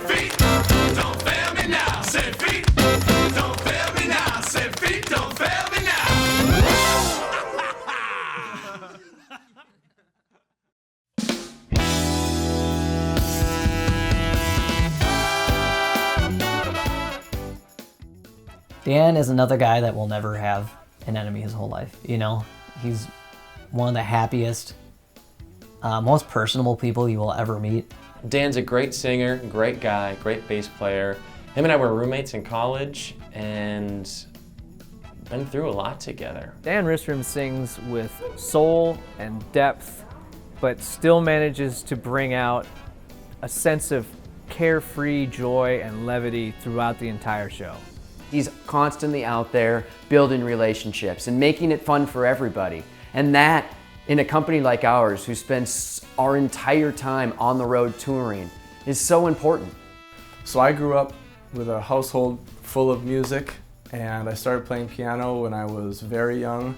feet, don't fail me now. Say feet, don't fail me now. Say feet, don't fail me now. Dan is another guy that will never have an enemy his whole life. You know, he's one of the happiest, most personable people you will ever meet. Dan's a great singer, great guy, great bass player. Him and I were roommates in college and been through a lot together. Dan Ristrom sings with soul and depth, but still manages to bring out a sense of carefree joy and levity throughout the entire show. He's constantly out there building relationships and making it fun for everybody. And that, in a company like ours, who spends our entire time on the road touring, is so important. So I grew up with a household full of music, and I started playing piano when I was very young.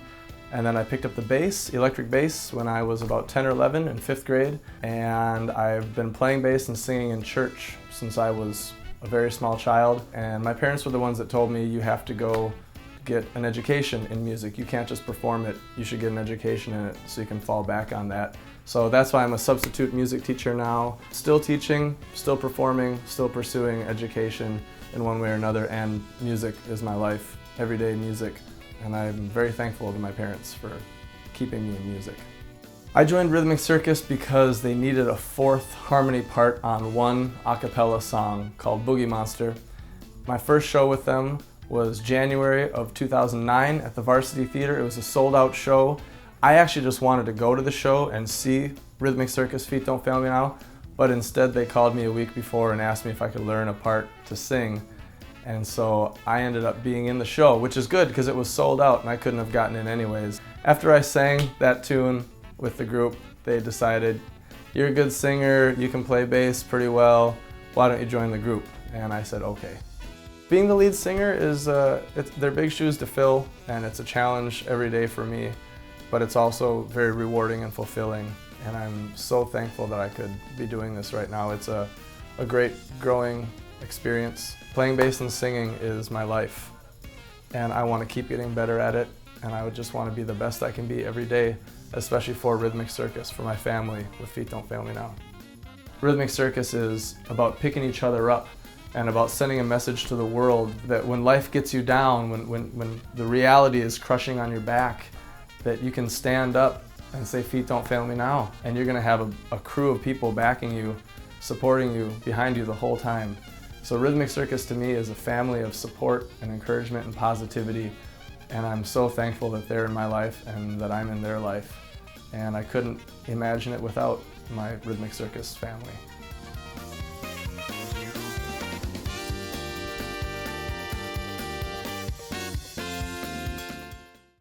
And then I picked up the bass, electric bass, when I was about 10 or 11 in 5th grade. And I've been playing bass and singing in church since I was a very small child. And my parents were the ones that told me, you have to go get an education in music. You can't just perform it, you should get an education in it so you can fall back on that. So that's why I'm a substitute music teacher now. Still teaching, still performing, still pursuing education in one way or another, and music is my life, everyday music. And I'm very thankful to my parents for keeping me in music. I joined Rhythmic Circus because they needed a 4th harmony part on one a cappella song called Boogie Monster. My first show with them was January of 2009 at the Varsity Theater. It was a sold-out show. I actually just wanted to go to the show and see Rhythmic Circus Feet Don't Fail Me Now, but instead they called me a week before and asked me if I could learn a part to sing. And so I ended up being in the show, which is good because it was sold out and I couldn't have gotten in anyways. After I sang that tune with the group, they decided, you're a good singer, you can play bass pretty well, why don't you join the group? And I said, okay. Being the lead singer is, they're big shoes to fill, and it's a challenge every day for me, but it's also very rewarding and fulfilling, and I'm so thankful that I could be doing this right now. It's a great growing experience. Playing bass and singing is my life, and I want to keep getting better at it, and I would just want to be the best I can be every day, especially for Rhythmic Circus, for my family with Feet Don't Fail Me Now. Rhythmic Circus is about picking each other up and about sending a message to the world that when life gets you down, when the reality is crushing on your back, that you can stand up and say, feet don't fail me now. And you're gonna have a crew of people backing you, supporting you, behind you the whole time. So Rhythmic Circus to me is a family of support and encouragement and positivity. And I'm so thankful that they're in my life and that I'm in their life. And I couldn't imagine it without my Rhythmic Circus family.